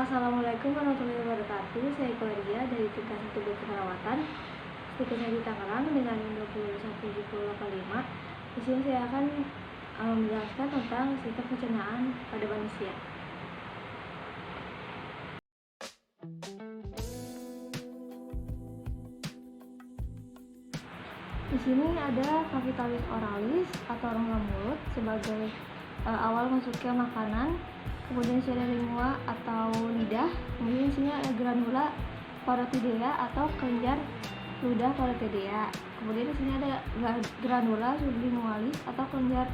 Assalamualaikum warahmatullahi wabarakatuh. Saya Claudia dari tingkat 1 Dokter Perawatan. Stikernya di Tangerang dengan nomor 21785. Di sini saya akan menjelaskan tentang sistem pencernaan pada manusia. Di sini ada cavitalis oralis atau rongga mulut sebagai awal masuknya makanan. Kemudian sini ada lingua atau lidah. Kemudian di sini ada granula parotidea atau kelenjar ludah parotidea. Kemudian di sini ada granula sublingualis atau kelenjar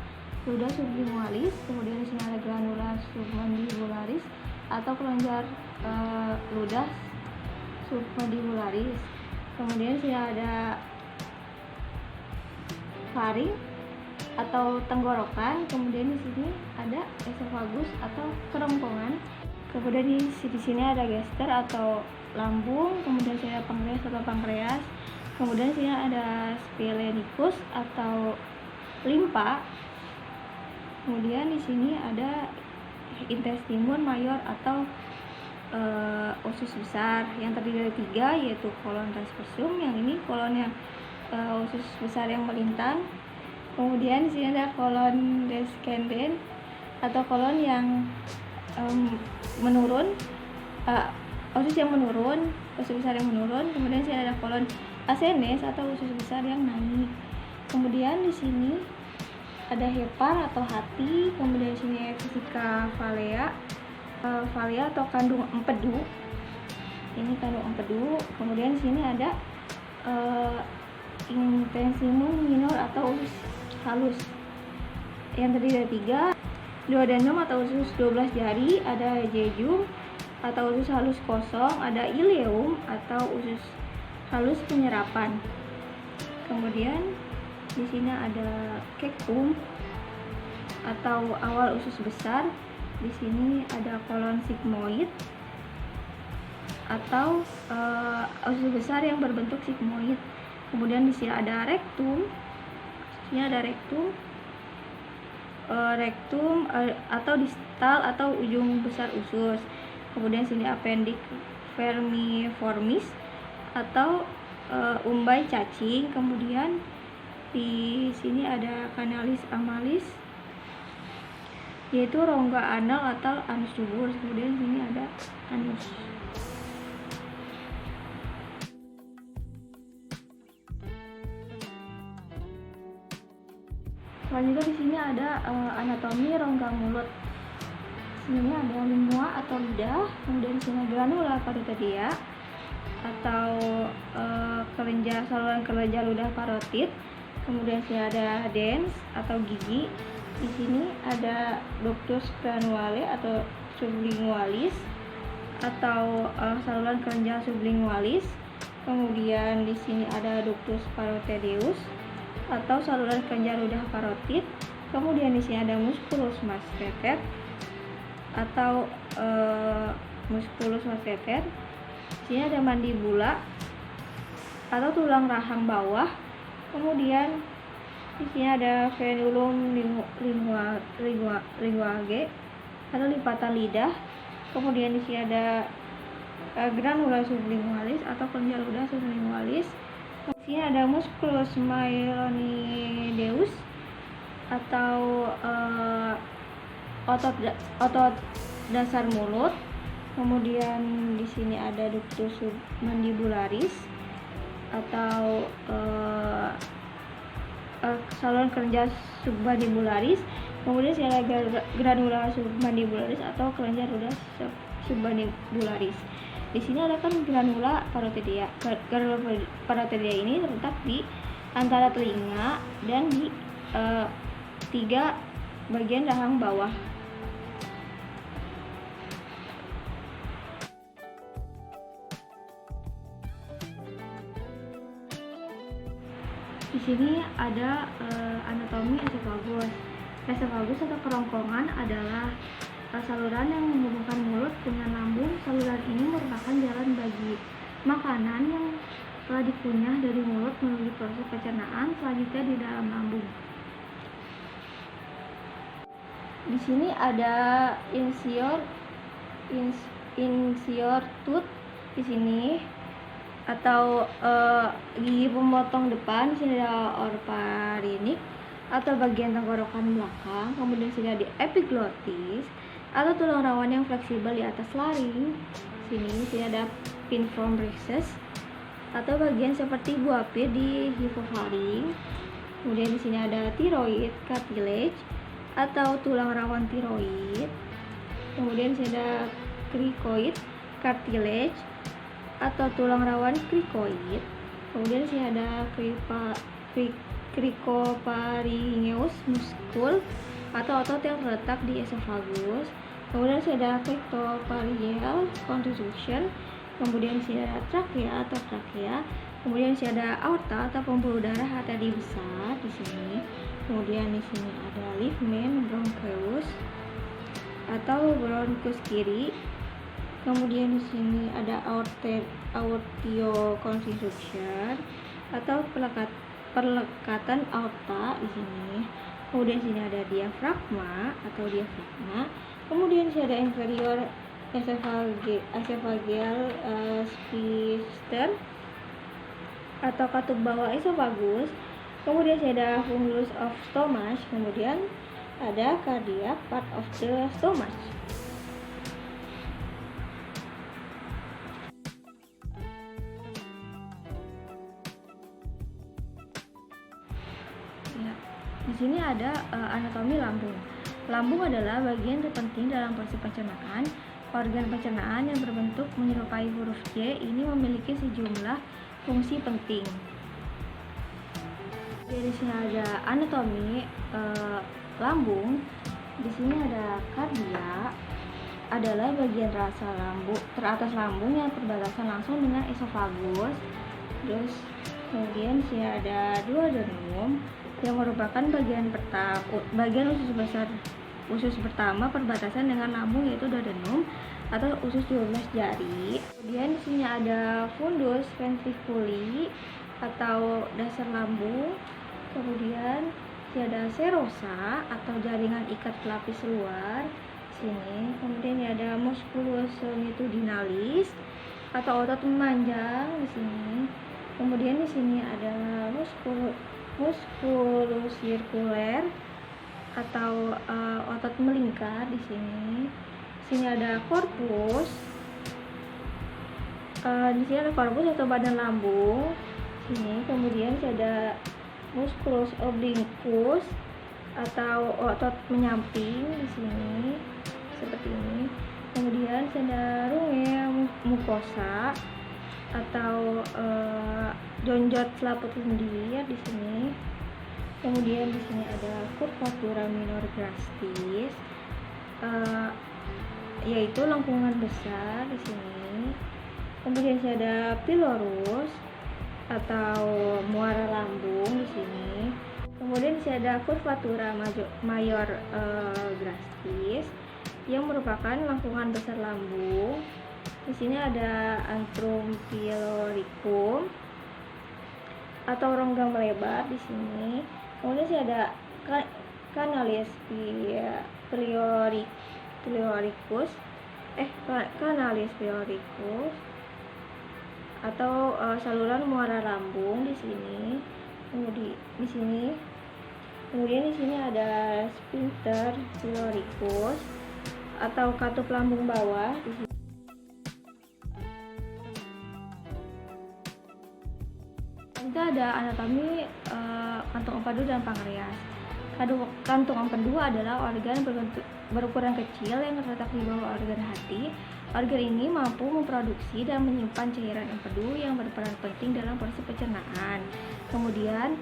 ludah sublingualis. Kemudian di sini ada granula submandibularis atau kelenjar ludah submandibularis. Kemudian di sini ada faring atau tenggorokan. Kemudian di sini ada esophagus atau kerongkongan. Kemudian di sini ada gaster atau lambung. Kemudian sini ada pankreas atau pankreas. Kemudian di sini ada splenikus atau limpa. Kemudian di sini ada intestinum mayor atau usus besar yang terdiri dari 3, yaitu kolon transversum. Yang ini kolon yang usus besar yang melintang. Kemudian di sini ada kolon descendens atau kolon yang menurun, usus yang menurun, usus besar yang menurun. Kemudian di sini ada kolon ascendens atau usus besar yang naik. Kemudian di sini ada hepar atau hati. Kemudian di sini vesika valea, valea atau kandung empedu. Ini kandung empedu. Kemudian di sini ada intestinum minor atau usus halus yang terdiri dari 3, duodenum atau usus 12 jari, ada jejum atau usus halus kosong, ada ileum atau usus halus penyerapan. Kemudian di sini ada cecum atau awal usus besar. Di sini ada kolon sigmoid atau usus besar yang berbentuk sigmoid. Kemudian di sini ada rektum. Ini ada rektum, atau distal atau ujung besar usus. Kemudian sini appendix vermiformis atau umbai cacing. Kemudian di sini ada canalis amalis, yaitu rongga anal atau anus subur. Kemudian di sini ada anus. Selanjutnya di sini ada anatomi rongga mulut. Sini ada lingua atau lidah. Kemudian di sini granula parotidea atau saluran kelenjar ludah parotid. Kemudian sini ada dens atau gigi. Di sini ada ductus granuale atau sublingualis atau saluran kelenjar sublingualis. Kemudian di sini ada ductus parotideus atau saluran kelenjar ludah parotid. Kemudian di sini ada musculus masseter atau musculus masseter. Di sini ada mandibula atau tulang rahang bawah. Kemudian di sini ada frenulum linguage atau lipatan lidah. Kemudian di sini ada granula sublingualis atau kelenjar ludah sublingualis. Di sini ada musculus myelonideus atau otot dasar mulut. Kemudian di sini ada ductus submandibularis atau saluran kelenjar submandibularis. Kemudian di sini ada granula submandibularis atau kelenjar ludah submandibularis. Di sini ada kan granula parotidea. Granula parotidea ini terletak di antara telinga dan di 3 bagian rahang bawah. Di sini ada anatomi esophagus. Esophagus atau kerongkongan adalah saluran yang menghubungkan mulut dengan lambung. Saluran ini merupakan jalan bagi makanan yang telah dikunyah dari mulut melalui proses pencernaan selanjutnya di dalam lambung. Di sini ada insert tooth di sini, atau gigi pemotong depan. Di sini ada oropharynx atau bagian tenggorokan belakang. Kemudian sini ada epiglottis atau tulang rawan yang fleksibel di atas laring. Sini ada pinform recess atau bagian seperti buah pir di hipofaring. Kemudian di sini ada thyroid cartilage atau tulang rawan tiroid. Kemudian di sini ada cricoid cartilage atau tulang rawan cricoid. Kemudian di sini ada cricopharyngeus muscle atau otot yang terletak di esophagus. Kemudian di sini ada cryptopharyngeal constriction. Kemudian di sini ada trakea atau trakea. Kemudian di sini ada aorta atau pembuluh darah arteri besar di sini. Kemudian di sini ada ligament bronchus atau bronchus kiri. Kemudian di sini ada aortioconstriction atau perlekatan aorta di sini. Kemudian di sini ada diafragma atau diafragma. Kemudian di sini ada inferior esophageal sphincter atau katup bawah esophagus. Kemudian ada fundus of stomach. Kemudian ada cardiac part of the stomach. Ya, di sini ada anatomi lambung. Lambung adalah bagian terpenting dalam proses pencernaan. Organ pencernaan yang berbentuk menyerupai huruf C ini memiliki sejumlah fungsi penting. Di sini ada anatomi lambung. Di sini ada kardia, adalah bagian teratas lambung yang berbatasan langsung dengan esophagus. Terus kemudian di sini ada duodenum yang merupakan bagian usus pertama perbatasan dengan lambung, yaitu duodenum atau usus 12 jari. Kemudian di sini ada fundus ventriculi atau dasar lambung. Kemudian di sini ada serosa atau jaringan ikat pelapis luar. Sini. Kemudian ada musculus sonitudinalis atau otot memanjang di sini. Kemudian di sini ada musculus circular atau otot melingkar di sini. Di sini ada corpus. Di sini ada corpus atau badan lambung. Sini. Kemudian ada musculus obliquus atau otot menyamping di sini seperti ini. Kemudian ada runge mucosa atau jonjot selaput lendir di sini. Kemudian di sini ada curvatura minor grastis, yaitu lengkungan besar di sini. Kemudian di sini ada pylorus atau muara lambung di sini. Kemudian di sini ada curvatura major grastis yang merupakan lengkungan besar lambung. Di sini ada antrum pyloricum atau rongga melebar di sini. Kemudian sih ada canalis pyloricus atau saluran muara lambung di sini. Kemudian di sini ada sphincter pyloricus atau katup lambung bawah di sini. Kita ada anatomi kantung empedu dan pankreas. Kantung empedu adalah organ berukuran kecil yang terletak di bawah organ hati. Organ ini mampu memproduksi dan menyimpan cairan empedu yang berperan penting dalam proses pencernaan. Kemudian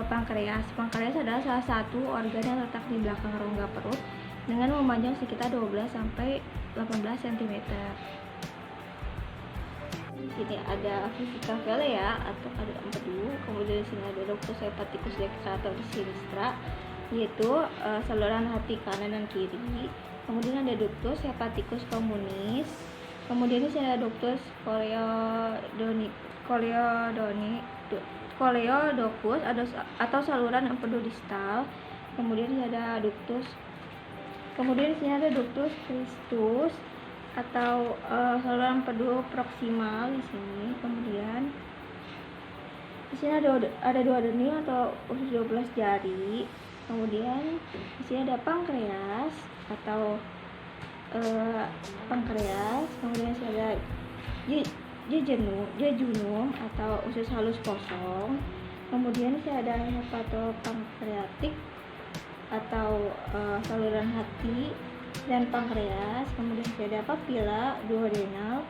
pankreas adalah salah satu organ yang terletak di belakang rongga perut dengan memanjang sekitar 12 sampai 18 cm. Di sini ada vesica velea atau ada empedu. Kemudian di sini ada ductus hepaticus dextra atau sinistra, yaitu saluran hati kanan dan kiri. Kemudian ada ductus hepaticus communis. Kemudian di sini ada ductus coleodochus atau saluran empedu distal. Kemudian di sini ada ductus. Kemudian di sini ada ductus Christus atau saluran empedu proksimal di sini. Kemudian di sini ada duodenum atau usus 12 jari. Kemudian di sini ada pankreas atau pankreas. Kemudian di sini ada jejunum atau usus halus kosong. Kemudian di sini ada hepatopankreatik atau saluran hati dan pankreas. Kemudian di sini ada papila duodenal.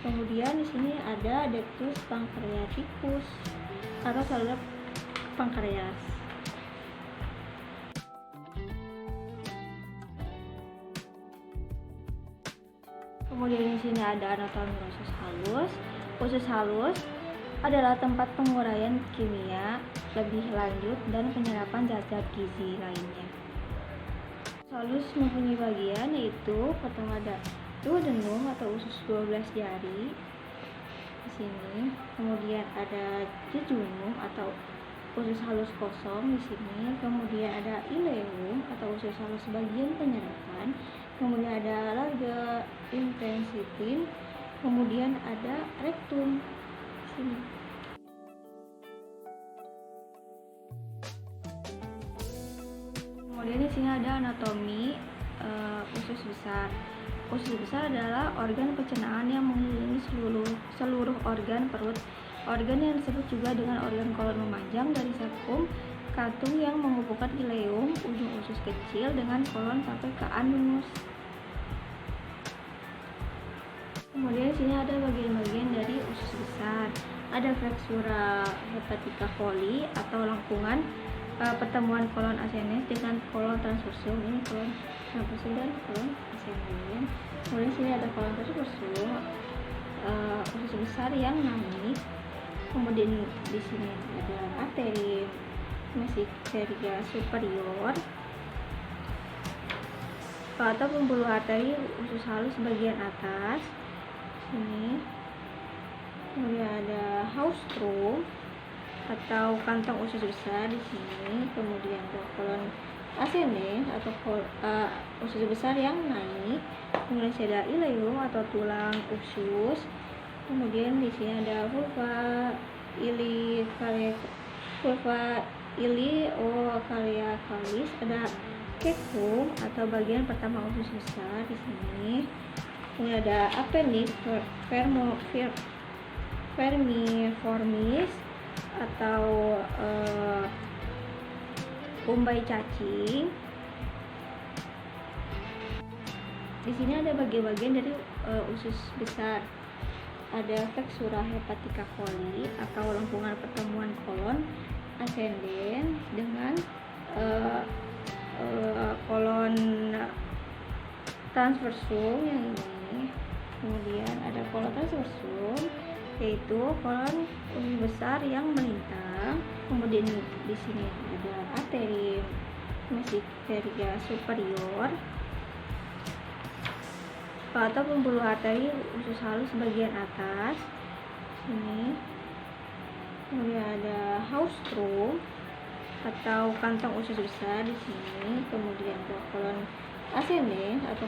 Kemudian di sini ada ductus pancreaticus atau saluran pankreas. Kemudian di sini ada anatomi usus halus. Usus halus adalah tempat penguraian kimia lebih lanjut dan penyerapan zat-zat gizi lainnya. Usus halus mempunyai bagian yaitu pertama ada duodenum atau usus 12 jari di sini. Kemudian ada jejunum atau usus halus kosong di sini. Kemudian ada ileum atau usus halus bagian penyerapan. Kemudian ada larga intestine. Kemudian ada rektum di sini. Kemudian di sini ada anatomi usus besar. Usus besar adalah organ pencernaan yang mengelilingi seluruh organ perut. Organ yang disebut juga dengan organ kolon memanjang dari sakum kantung yang menghubungkan ileum, ujung usus kecil, dengan kolon sampai ke anus. Kemudian di sini ada bagian-bagian dari usus besar. Ada flexura hepatica coli atau lengkungan pertemuan kolon ascendens dengan kolon transversum. Ini kolon transversum dan kolon ascendens. Kemudian di sini ada kolon transversum, usus besar yang naik. Kemudian di sini ada arteri mesenteria superior atau pembuluh arteri usus halus bagian atas. Ini. Kemudian ada haustrum atau kantong usus besar di sini. Kemudian ada kolon ascendens atau usus besar yang naik. Kemudian ada ileum atau tulang usus. Kemudian di sini ada vulva iliocariacalis, ada cecum atau bagian pertama usus besar di sini. Kemudian ada appendix vermiformis atau umbai cacing. Di sini ada bagian-bagian dari usus besar. Ada flexura hepatica coli atau lengkungan pertemuan kolon ascendens dengan kolon transversum yang ini. Kemudian ada kolon transversum yaitu kolon usus besar yang melintang. Kemudian di sini ada arteri mesenteria superior atau pembuluh arteri usus halus bagian atas ini. Kemudian ada haustrum atau kantong usus besar di sini. Kemudian ada kolon ascendens atau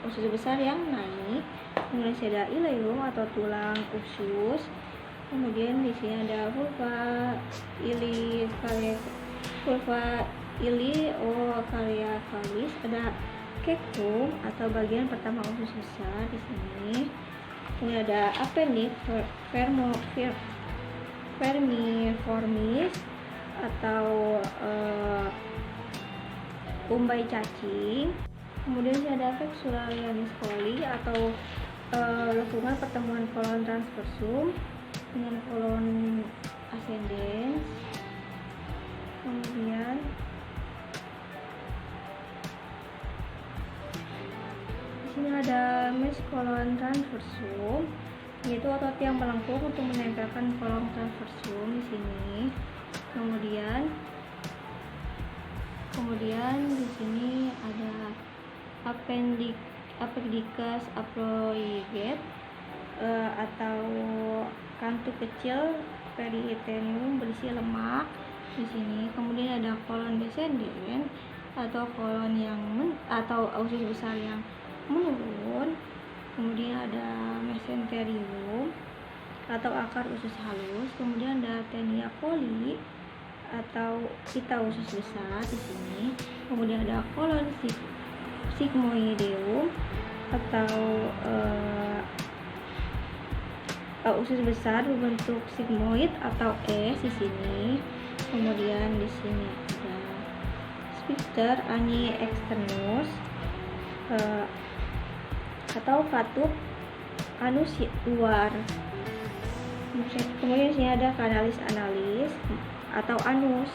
usus besar yang naik. Kemudian ada ileum atau tulang usus. Kemudian di sini ada vulva iliocariacalis, ada cecum atau bagian pertama usus besar di sini. Kemudian ada appendix vermiformis atau umbai cacing. Kemudian ada flexura coli atau lengkungan pertemuan kolon transversum dengan kolon ascendens. Kemudian di sini ada meskolon transversum, yaitu otot yang melengkung untuk menempelkan kolon transversum di sini. Kemudian di sini ada appendicus aphloigete atau kantuk kecil peritoneum berisi lemak di sini. Kemudian ada kolon descendens atau kolon yang atau usus besar yang menurun. Kemudian ada mesenterium atau akar usus halus. Kemudian ada tenia coli atau pita usus besar di sini. Kemudian ada kolon sigmoideum atau usus besar berbentuk sigmoid atau S di sini. Kemudian di sini ada sphincter ani externus atau katup anus luar. Kemudian di sini ada kanalis analis atau anus.